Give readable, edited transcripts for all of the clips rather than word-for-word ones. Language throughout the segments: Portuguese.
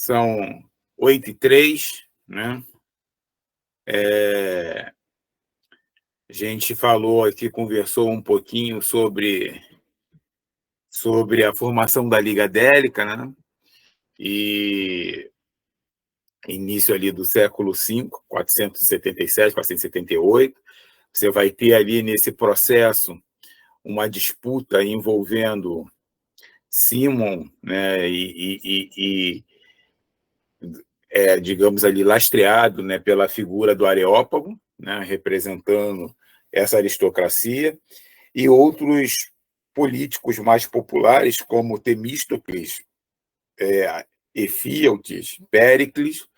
São 8h03, né? A gente falou aqui, conversou um pouquinho sobre a formação da Liga Délica, né? E início ali do século V, 477, 478. Você vai ter ali nesse processo uma disputa envolvendo Simon, né, digamos ali, lastreado, né, pela figura do Areópago, né, representando essa aristocracia, e outros políticos mais populares, como Temístocles, Efíaltes, Péricles,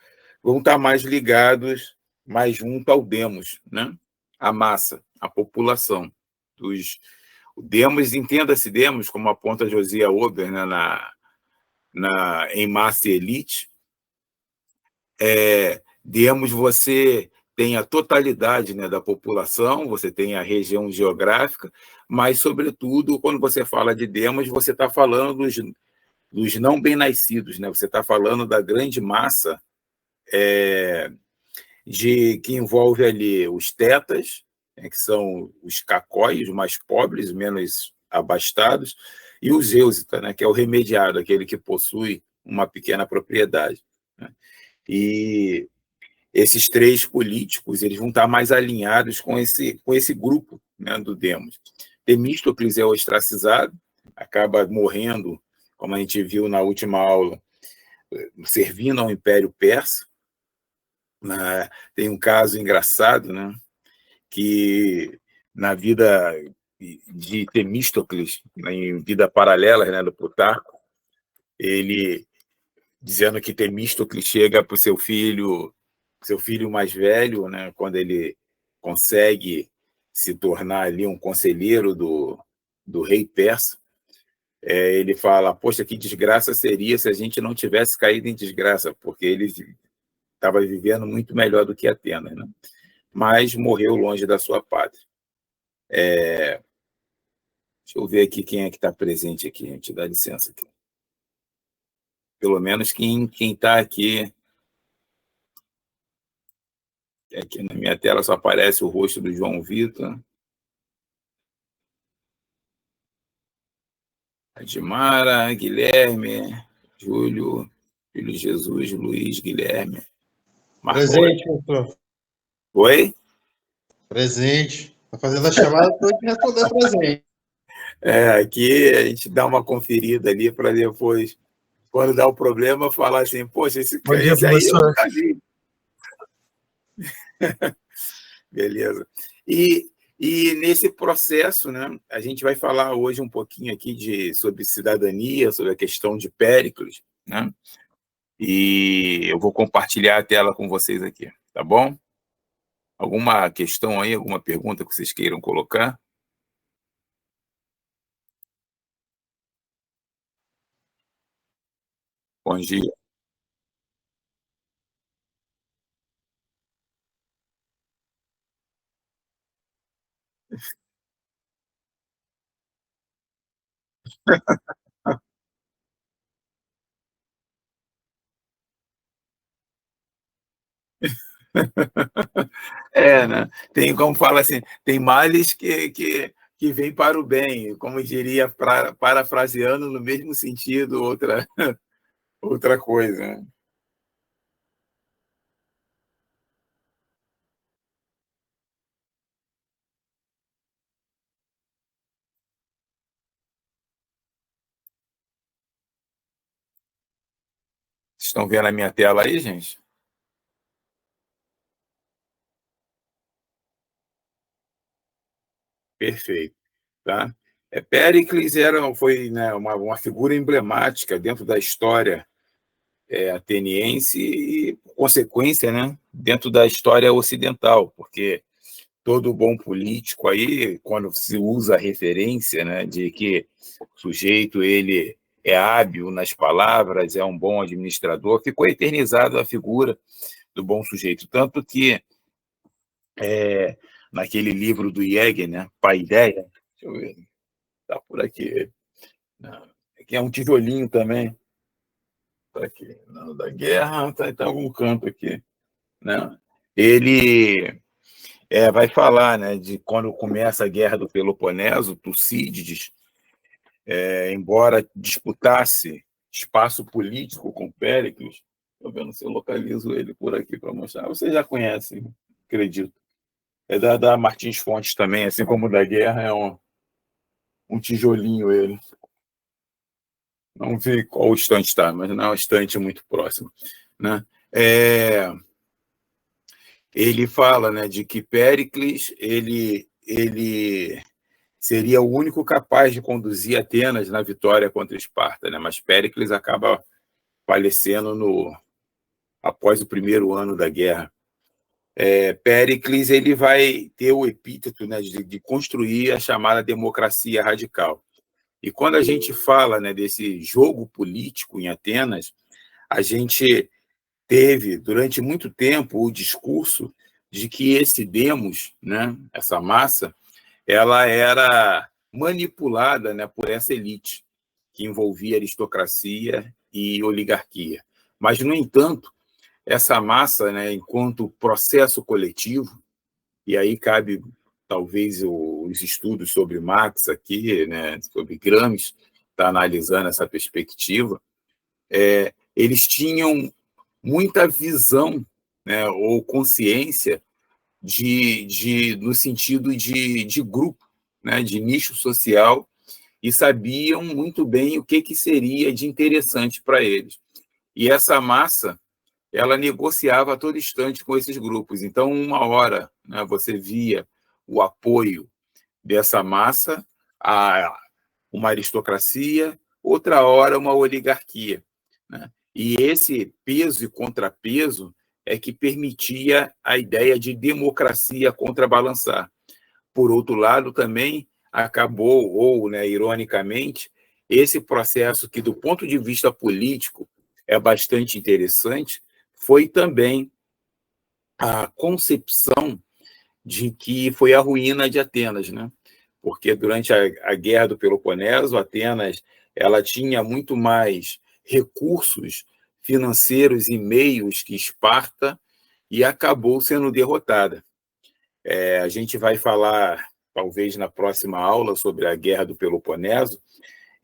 vão estar mais ligados, mais junto ao demos, né? A massa, a população. O demos, entenda-se demos, como aponta Josiah Ober, né, em Massa e Elite. Demos, você tem a totalidade, né, da população, você tem a região geográfica, mas, sobretudo, quando você fala de demos, você está falando dos não bem-nascidos, né? Você está falando da grande massa que envolve ali os tetas, né, que são os cacóis, os mais pobres, menos abastados, e os eusita, né, que é o remediado, aquele que possui uma pequena propriedade, né? E esses três políticos, eles vão estar mais alinhados com esse grupo, né, do demos. Temístocles é ostracizado, acaba morrendo, como a gente viu na última aula, servindo ao Império Persa. Tem um caso engraçado, né, que na vida de Temístocles, em Vida Paralela, né, do Plutarco, ele dizendo que Temístocles chega para o seu filho mais velho, né, quando ele consegue se tornar ali um conselheiro do rei persa. Ele fala: poxa, que desgraça seria se a gente não tivesse caído em desgraça, porque ele estava vivendo muito melhor do que Atenas, né? Mas morreu longe da sua pátria. Deixa eu ver aqui quem é que está presente aqui, gente, dá licença aqui. Pelo menos quem está aqui. Aqui na minha tela só aparece o rosto do João Vitor. Admara, Guilherme, Júlio Jesus, Luiz, Guilherme. Presente, doutor. Oi? Presente. Está fazendo a chamada, estou aqui responder presente. Aqui a gente dá uma conferida ali para depois, quando dá o problema, falar assim: poxa, esse aí eu nunca vi. Beleza. E nesse processo, né, a gente vai falar hoje um pouquinho aqui sobre cidadania, sobre a questão de Péricles, né? E eu vou compartilhar a tela com vocês aqui, tá bom? Alguma questão aí, alguma pergunta que vocês queiram colocar? Bom dia. Né? Tem, como fala assim, tem males que vêm para o bem, como diria, parafraseando no mesmo sentido, outra coisa, né? Vocês estão vendo a minha tela aí, gente? Perfeito. Tá? Péricles foi, né, uma figura emblemática dentro da história ateniense e, por consequência, né, dentro da história ocidental, porque todo bom político aí, quando se usa a referência, né, de que o sujeito ele é hábil nas palavras, é um bom administrador, ficou eternizado a figura do bom sujeito. Tanto que, naquele livro do Jäger, né, Paideia, deixa eu ver, está por aqui, que é um tijolinho também, tá aqui. Ano da guerra, tá em algum canto aqui. Né? Ele vai falar, né, de quando começa a Guerra do Peloponeso, Tucídides, embora disputasse espaço político com Péricles, estou vendo se eu localizo ele por aqui para mostrar. Vocês já conhecem, acredito. É da Martins Fontes também, assim como o da Guerra, é um tijolinho ele. Não vi qual estante está, mas não é uma estante muito próxima. Né? Ele fala, né, de que Péricles ele seria o único capaz de conduzir Atenas na vitória contra Esparta, né? Mas Péricles acaba falecendo após o primeiro ano da guerra. Péricles ele vai ter o epíteto, né, de construir a chamada democracia radical. E quando a gente fala, né, desse jogo político em Atenas, a gente teve, durante muito tempo, o discurso de que esse demos, né, essa massa, ela era manipulada, né, por essa elite, que envolvia aristocracia e oligarquia. Mas, no entanto, essa massa, né, enquanto processo coletivo, e aí cabe talvez os estudos sobre Marx aqui, né, sobre Gramsci, está analisando essa perspectiva, eles tinham muita visão, né, ou consciência no sentido de grupo, né, de nicho social, e sabiam muito bem o que seria de interessante para eles. E essa massa, ela negociava a todo instante com esses grupos. Então, uma hora, né, você via o apoio dessa massa a uma aristocracia, outra hora uma oligarquia. Né? E esse peso e contrapeso é que permitia a ideia de democracia contrabalançar. Por outro lado, também acabou, ou, né, ironicamente, esse processo que, do ponto de vista político, é bastante interessante, foi também a concepção de que foi a ruína de Atenas, né? Porque durante a Guerra do Peloponeso, Atenas ela tinha muito mais recursos financeiros e meios que Esparta e acabou sendo derrotada. A gente vai falar, talvez, na próxima aula sobre a Guerra do Peloponeso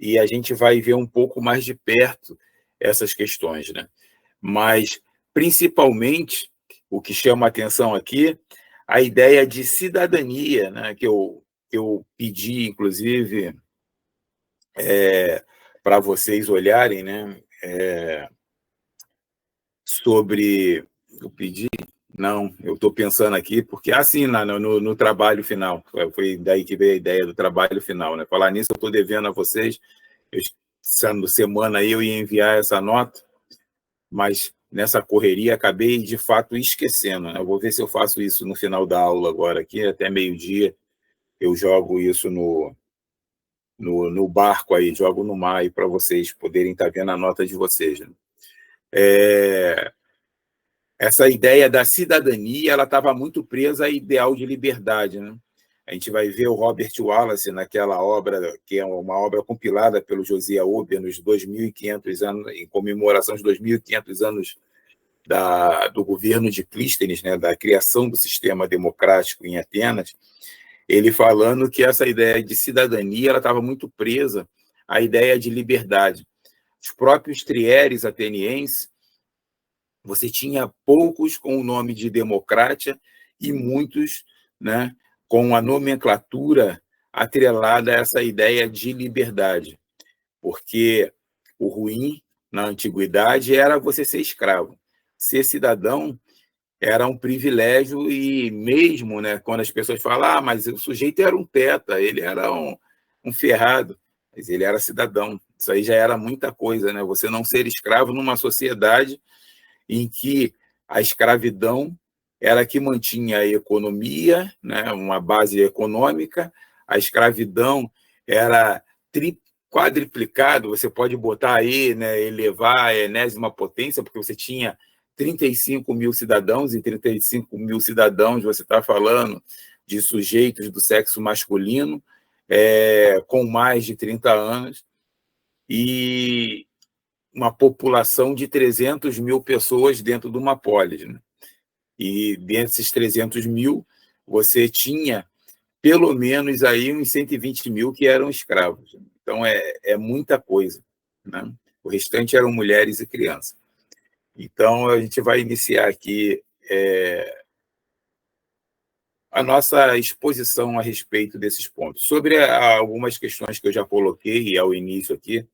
e a gente vai ver um pouco mais de perto essas questões, né? Mas, principalmente, o que chama a atenção aqui, a ideia de cidadania, né, que eu pedi, inclusive, para vocês olharem, né, sobre... Eu pedi? Não, eu estou pensando aqui, porque assim, no trabalho final, foi daí que veio a ideia do trabalho final. Né? Falar nisso, eu estou devendo a vocês, essa semana aí eu ia enviar essa nota, mas nessa correria acabei, de fato, esquecendo. Né? Eu vou ver se eu faço isso no final da aula agora, aqui, até meio-dia, eu jogo isso no barco aí, jogo no mar, para vocês poderem estar vendo a nota de vocês. Né? Essa ideia da cidadania ela estava muito presa ao ideal de liberdade. Né? A gente vai ver o Robert Wallace naquela obra, que é uma obra compilada pelo Josiah Uber nos 2.500 anos, em comemoração dos 2.500 anos do governo de Clístenes, né, da criação do sistema democrático em Atenas, ele falando que essa ideia de cidadania ela estava muito presa à ideia de liberdade. Os próprios trieres atenienses, você tinha poucos com o nome de democracia e muitos, né, com a nomenclatura atrelada a essa ideia de liberdade, porque o ruim na antiguidade era você ser escravo. Ser cidadão era um privilégio e mesmo, né, quando as pessoas falam, mas o sujeito era um teta, ele era um ferrado, mas ele era cidadão. Isso aí já era muita coisa, né? Você não ser escravo numa sociedade em que a escravidão era que mantinha a economia, né, uma base econômica, a escravidão era quadriplicado, você pode botar aí, né, elevar a enésima potência, porque você tinha 35 mil cidadãos, e 35 mil cidadãos você está falando de sujeitos do sexo masculino, com mais de 30 anos, e uma população de 300 mil pessoas dentro de uma polis, né? E desses 300 mil, você tinha pelo menos aí uns 120 mil que eram escravos. Então, é muita coisa, né? O restante eram mulheres e crianças. Então, a gente vai iniciar aqui a nossa exposição a respeito desses pontos. Sobre algumas questões que eu já coloquei ao início aqui,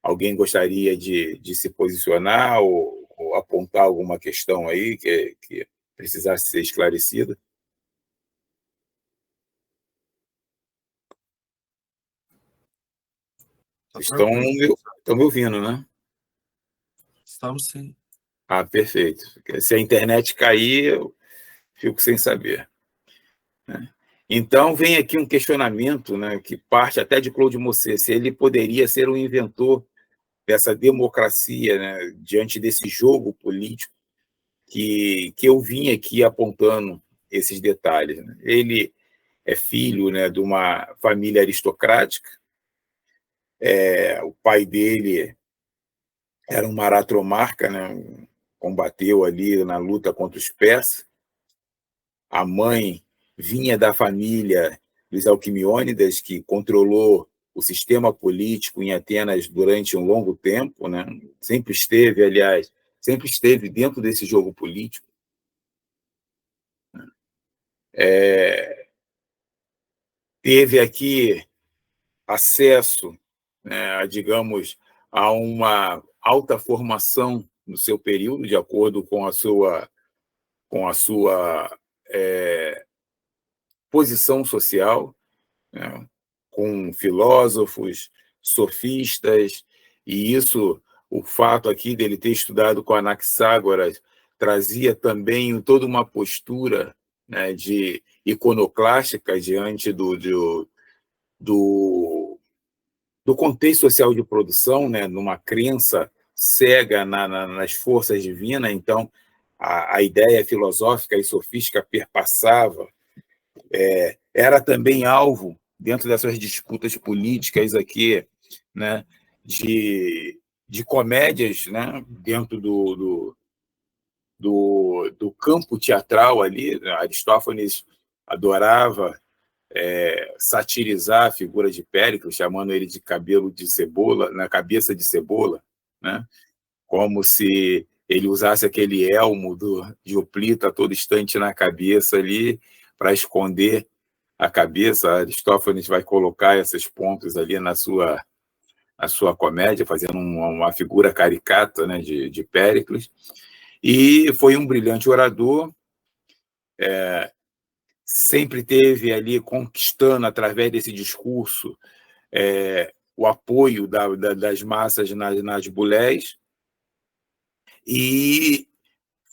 alguém gostaria de se posicionar ou apontar alguma questão aí que precisasse ser esclarecida? Estão me ouvindo, né? Estamos sim. Ah, perfeito. Se a internet cair, eu fico sem saber. Então, vem aqui um questionamento, né, que parte até de Claude Monet, se ele poderia ser o inventor dessa democracia, né, diante desse jogo político que eu vim aqui apontando esses detalhes, né? Ele é filho, né, de uma família aristocrática. O pai dele era um maratromarca, né, combateu ali na luta contra os persas. A mãe vinha da família dos Alquimiônidas, que controlou o sistema político em Atenas durante um longo tempo, né? Sempre esteve dentro desse jogo político. Teve aqui acesso, né, digamos, a uma alta formação no seu período, de acordo com a sua posição social, né, com filósofos, sofistas, e isso, o fato aqui dele ter estudado com Anaxágoras, trazia também toda uma postura, né, de iconoclástica diante do contexto social de produção, né, numa crença cega nas forças divinas. Então, a ideia filosófica e sofística perpassava, era também alvo, dentro dessas disputas políticas aqui, né, de comédias, né, dentro do campo teatral ali. Aristófanes adorava satirizar a figura de Péricles, chamando ele de cabelo de cebola, na cabeça de cebola, né? Como se ele usasse aquele elmo de Hoplita a todo instante na cabeça ali para esconder a cabeça. Aristófanes vai colocar esses pontos ali na sua comédia, fazendo uma figura caricata, né, de Péricles. E foi um brilhante orador, sempre teve ali conquistando, através desse discurso, o apoio das massas nas bulés, e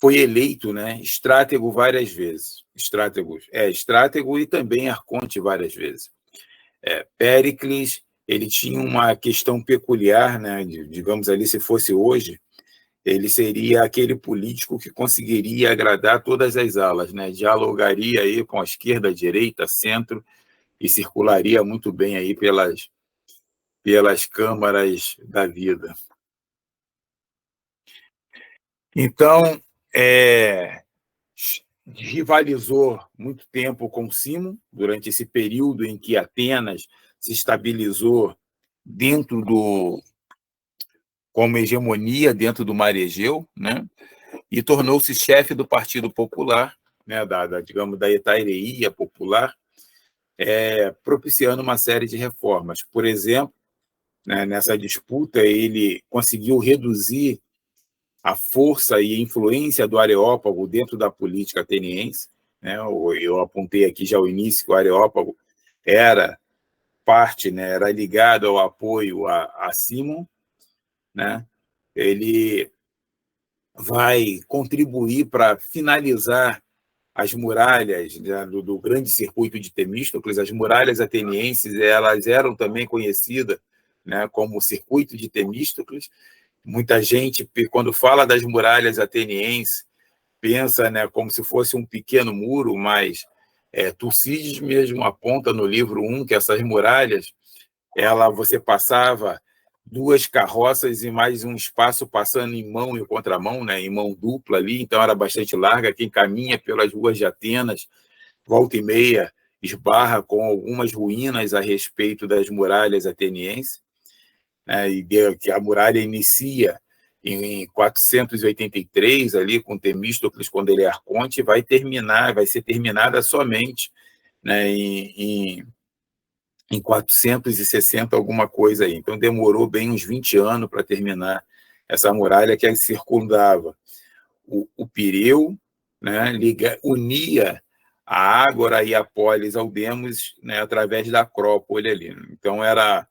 foi eleito, né, estratego várias vezes. Estratego e também arconte várias vezes. Péricles, ele tinha uma questão peculiar, né, digamos ali, se fosse hoje, ele seria aquele político que conseguiria agradar todas as alas, né? Dialogaria aí com a esquerda, a direita, centro, e circularia muito bem aí pelas câmaras da vida. Então, rivalizou muito tempo com Cimon, durante esse período em que Atenas se estabilizou como hegemonia dentro do Mar Egeu, né? E tornou-se chefe do Partido Popular, né? Digamos, da hetaireia popular, propiciando uma série de reformas. Por exemplo, né, nessa disputa, ele conseguiu reduzir a força e influência do Areópago dentro da política ateniense, né? Eu apontei aqui já ao início que o Areópago era parte, né, era ligado ao apoio a Cimon, né? Ele vai contribuir para finalizar as muralhas, né, do grande circuito de Temístocles. As muralhas atenienses, elas eram também conhecidas, né, como o circuito de Temístocles. Muita gente, quando fala das muralhas atenienses, pensa, né, como se fosse um pequeno muro, mas Tucídides mesmo aponta no livro 1 que essas muralhas, você passava 2 carroças e mais um espaço passando em mão e contramão, né, em mão dupla ali, então era bastante larga. Quem caminha pelas ruas de Atenas, volta e meia, esbarra com algumas ruínas a respeito das muralhas atenienses, né, e que a muralha inicia em 483, ali com Temístocles, quando ele é arconte, vai ser terminada somente, né, em 460, alguma coisa aí. Então, demorou bem uns 20 anos para terminar essa muralha que circundava o Pireu, né, unia a Ágora e a Polis ao Demos, né, através da Acrópole ali. Então, era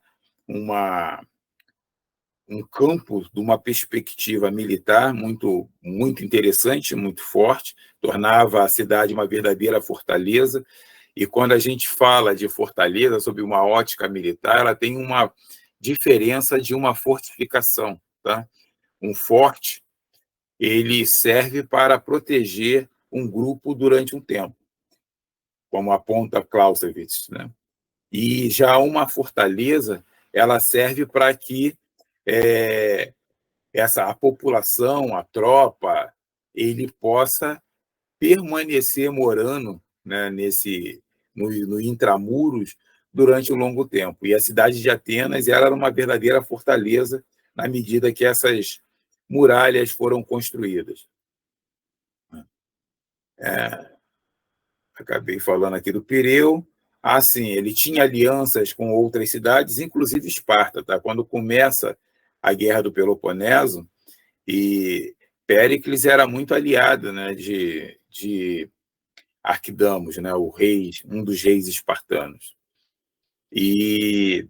um campo de uma perspectiva militar muito interessante, muito forte, tornava a cidade uma verdadeira fortaleza. E quando a gente fala de fortaleza sob uma ótica militar, ela tem uma diferença de uma fortificação, tá? Um forte, ele serve para proteger um grupo durante um tempo, como aponta Clausewitz, né? E já uma fortaleza, ela serve para que a população, a tropa, ele possa permanecer morando, né, no intramuros durante um longo tempo. E a cidade de Atenas era uma verdadeira fortaleza na medida que essas muralhas foram construídas. Acabei falando aqui do Pireu. Sim, ele tinha alianças com outras cidades, inclusive Esparta. Tá? Quando começa a Guerra do Peloponeso, e Péricles era muito aliado, né, de Arquidamos, né, um dos reis espartanos. E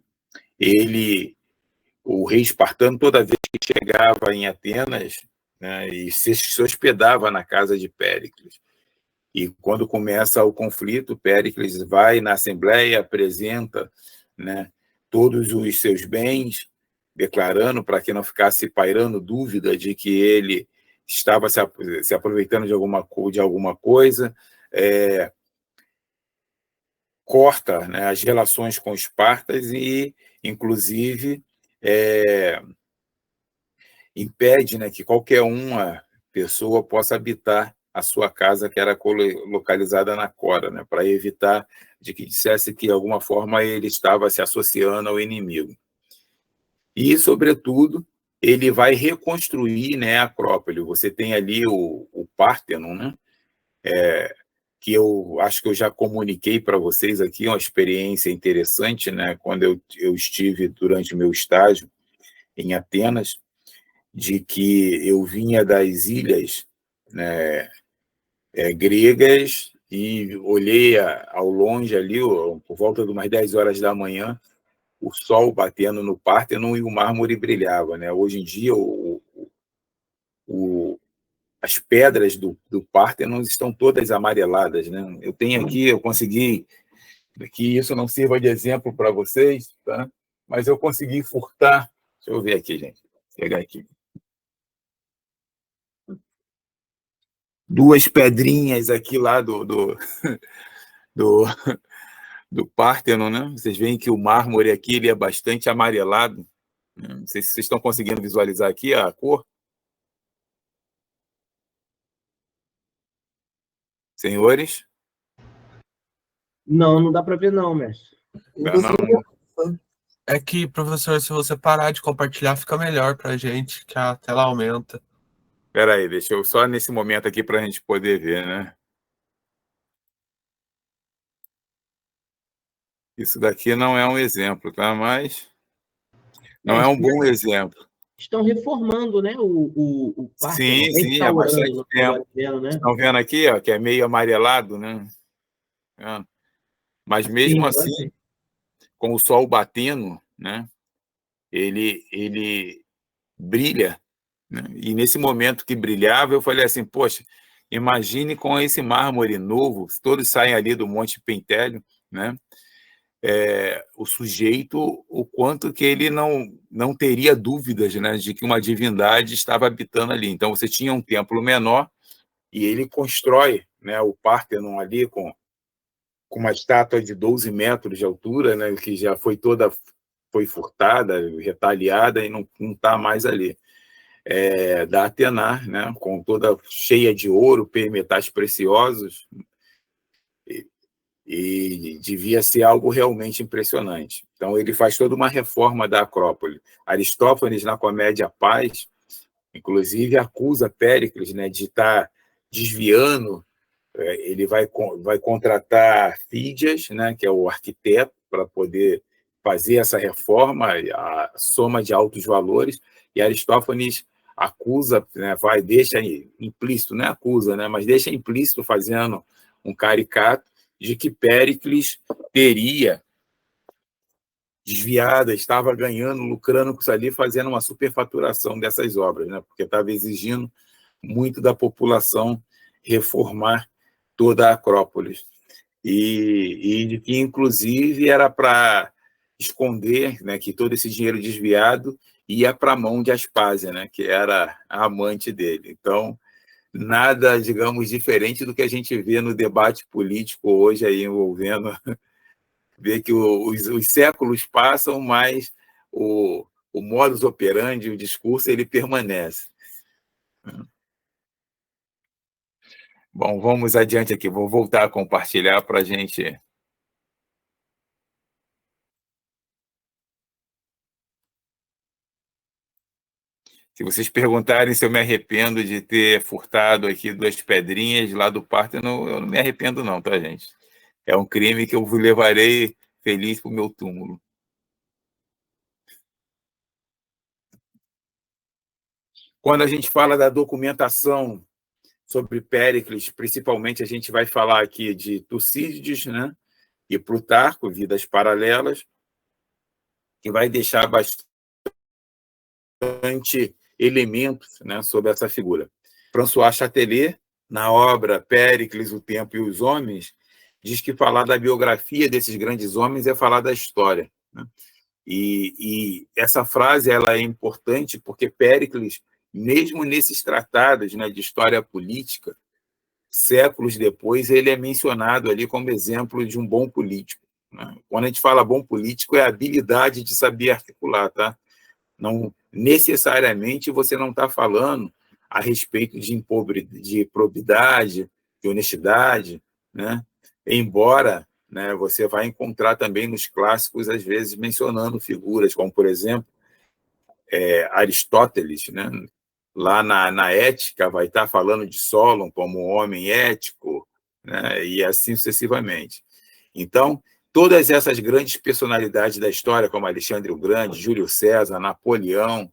o rei espartano, toda vez que chegava em Atenas, né, e se hospedava na casa de Péricles. E quando começa o conflito, Péricles vai na Assembleia, apresenta, né, todos os seus bens, declarando, para que não ficasse pairando dúvida de que ele estava se aproveitando de alguma coisa, corta, né, as relações com Espartas e, inclusive, impede, né, que qualquer uma pessoa possa habitar a sua casa, que era localizada na Cora, né, para evitar de que dissesse que, de alguma forma, ele estava se associando ao inimigo. E, sobretudo, ele vai reconstruir, né, a Acrópole. Você tem ali o Pártenon, né, que eu acho que eu já comuniquei para vocês aqui, uma experiência interessante, né, quando eu estive durante o meu estágio em Atenas, de que eu vinha das ilhas, né, gregas, e olhei ao longe ali, por volta de umas 10 horas da manhã, o sol batendo no Pártenon e o mármore brilhava, né? Hoje em dia, as pedras do Pártenon estão todas amareladas, né? Eu consegui, que isso não sirva de exemplo para vocês, tá? Mas eu consegui furtar, deixa eu ver aqui, gente, vou pegar aqui. 2 pedrinhas aqui lá do Pártenon, né? Vocês veem que o mármore aqui ele é bastante amarelado. Não sei se vocês estão conseguindo visualizar aqui a cor. Senhores? Não, não dá para ver não, mestre. Não. É que, professor, se você parar de compartilhar, fica melhor pra gente, que a tela aumenta. Espera aí, deixa eu só nesse momento aqui para a gente poder ver, né? Isso daqui não é um exemplo, tá? Mas não é um bom exemplo. Estão reformando, né, o Pártenon, Sim, há bastante no tempo. Vendo, né? Estão vendo aqui, ó, que é meio amarelado, né? Mas mesmo assim, com o sol batendo, né, ele brilha, né? E nesse momento que brilhava, eu falei assim, poxa, imagine com esse mármore novo, todos saem ali do Monte Pentélio, né? O sujeito, o quanto que ele não teria dúvidas, né, de que uma divindade estava habitando ali. Então, você tinha um templo menor e ele constrói, né, o Pártenon ali com uma estátua de 12 metros de altura, né, que já foi toda foi furtada, retaliada e não está mais ali. Da Atenar, né, com toda cheia de ouro, metais preciosos, e devia ser algo realmente impressionante. Então, ele faz toda uma reforma da Acrópole. Aristófanes, na Comédia Paz, inclusive, acusa Péricles, né, de estar desviando. Ele vai contratar Fídias, né, que é o arquiteto, para poder fazer essa reforma, a soma de altos valores, e Aristófanes acusa, né, deixa implícito, não é acusa, né, mas deixa implícito, fazendo um caricato, de que Péricles teria desviado, estava ganhando, lucrando com isso ali, fazendo uma superfaturação dessas obras, né, porque estava exigindo muito da população reformar toda a Acrópolis. E de que, inclusive, era para esconder, né, que todo esse dinheiro desviado ia para a mão de Aspásia, né, que era a amante dele. Então, nada, digamos, diferente do que a gente vê no debate político hoje aí envolvendo, ver que os séculos passam, mas o modus operandi, o discurso, ele permanece. Bom, vamos adiante aqui. Vou voltar a compartilhar para a gente. Se vocês perguntarem se eu me arrependo de ter furtado aqui 2 pedrinhas lá do Partenon, eu não me arrependo não, tá, gente? É um crime que eu levarei feliz para o meu túmulo. Quando a gente fala da documentação sobre Péricles, principalmente a gente vai falar aqui de Tucídides, né, e Plutarco, Vidas Paralelas, que vai deixar bastante elementos, né, sobre essa figura. François Châtelet, na obra Péricles, o Tempo e os Homens, diz que falar da biografia desses grandes homens é falar da história, né? E essa frase ela é importante porque Péricles, mesmo nesses tratados, né, de história política, séculos depois, ele é mencionado ali como exemplo de um bom político, né? Quando a gente fala bom político, é a habilidade de saber articular, tá? Não necessariamente você não está falando a respeito de probidade, de honestidade, né? Embora, né, você vai encontrar também nos clássicos, às vezes, mencionando figuras como, por exemplo, Aristóteles, né? Lá na Ética vai estar falando de Solon como um homem ético, né? E assim sucessivamente. Então, todas essas grandes personalidades da história, como Alexandre o Grande, Júlio César, Napoleão,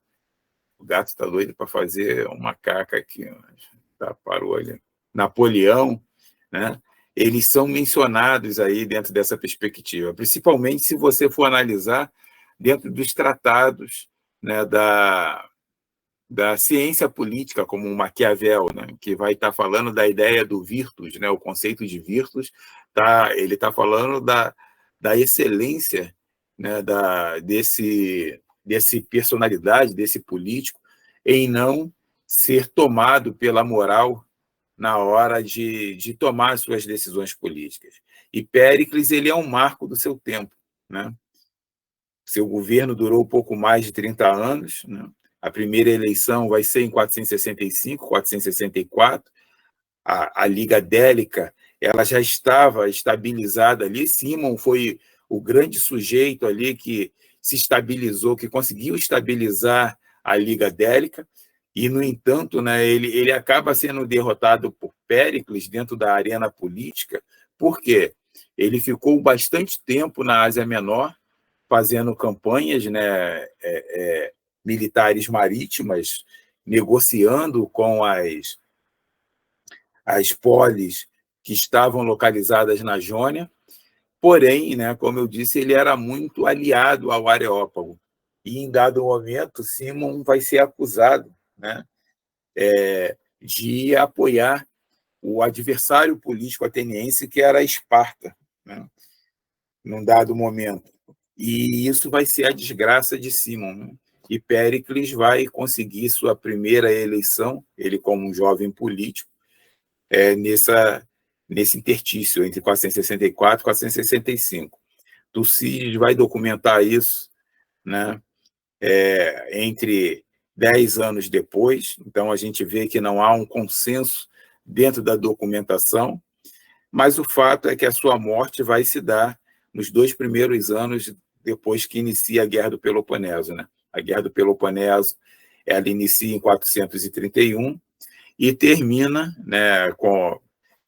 o gato está doido para fazer uma caca aqui, tá, parou ali. Napoleão, né? Eles são mencionados aí dentro dessa perspectiva, principalmente se você for analisar dentro dos tratados, né, da ciência política, como o Maquiavel, né, que vai estar falando da ideia do virtus, né, o conceito de virtus, ele está falando da excelência, né, desse personalidade, desse político, em não ser tomado pela moral na hora de tomar as suas decisões políticas. E Péricles ele é um marco do seu tempo, né? Seu governo durou pouco mais de 30 anos, né? A primeira eleição vai ser em 465, 464. A Liga Délica ela já estava estabilizada ali. Símon foi o grande sujeito ali que se estabilizou, que conseguiu estabilizar a Liga Délica, e, no entanto, né, ele acaba sendo derrotado por Péricles dentro da arena política. Por quê? Ele ficou bastante tempo na Ásia Menor, fazendo campanhas, né, militares marítimas, negociando com as polis que estavam localizadas na Jônia. Porém, né, como eu disse, ele era muito aliado ao Areópago. E, em dado momento, Símon vai ser acusado, né, de apoiar o adversário político ateniense, que era Esparta, né, num dado momento. E isso vai ser a desgraça de Símon, né? E Péricles vai conseguir sua primeira eleição, ele como um jovem político, nesse interstício entre 464 e 465. Tucídides vai documentar isso né? Entre 10 anos depois. Então, a gente vê que não há um consenso dentro da documentação, mas o fato é que a sua morte vai se dar nos 2 primeiros anos depois que inicia a Guerra do Peloponeso, né? A Guerra do Peloponeso, ela inicia em 431 e termina, né,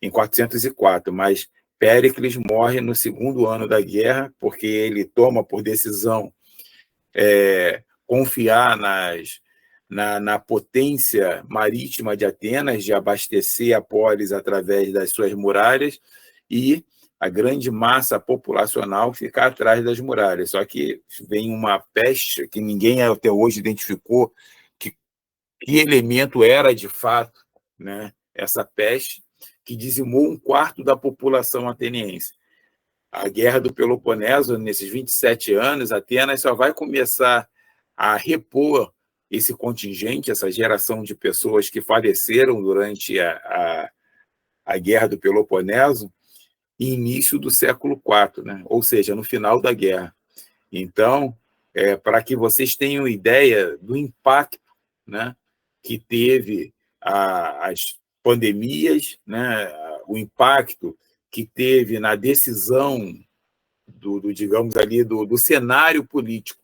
em 404, mas Péricles morre no 2º ano da guerra, porque ele toma por decisão confiar na potência marítima de Atenas, de abastecer a polis através das suas muralhas, e a grande massa populacional ficar atrás das muralhas. Só que vem uma peste que ninguém até hoje identificou que elemento era de fato, né, essa peste, que dizimou 1/4 da população ateniense. A Guerra do Peloponeso, nesses 27 anos, Atenas só vai começar a repor esse contingente, essa geração de pessoas que faleceram durante a Guerra do Peloponeso, início do século IV, né? Ou seja, no final da guerra. Então, para que vocês tenham ideia do impacto, né, que teve as pandemias, né, o impacto que teve na decisão digamos ali, do cenário político.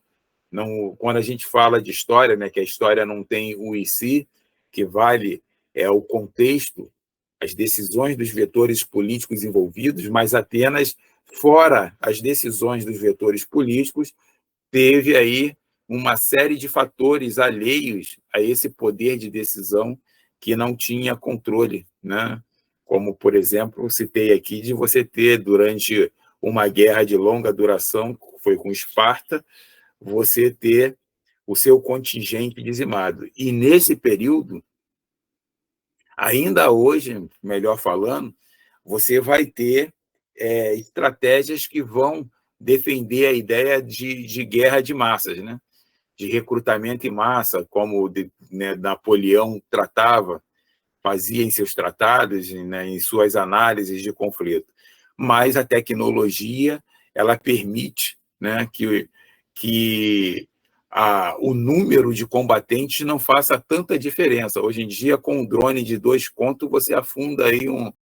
Não, quando a gente fala de história, né, que a história não tem o e si, que vale o contexto, as decisões dos vetores políticos envolvidos, mas apenas fora as decisões dos vetores políticos, teve aí uma série de fatores alheios a esse poder de decisão que não tinha controle, né? Como, por exemplo, citei aqui de você ter, durante uma guerra de longa duração, que foi com Esparta, você ter o seu contingente dizimado. E nesse período, ainda hoje, melhor falando, você vai ter estratégias que vão defender a ideia de guerra de massas, né? De recrutamento em massa, como Napoleão tratava, fazia em seus tratados, né, em suas análises de conflito. Mas a tecnologia, ela permite, né, que o número de combatentes não faça tanta diferença. Hoje em dia, com um drone de 2 contos, você afunda aí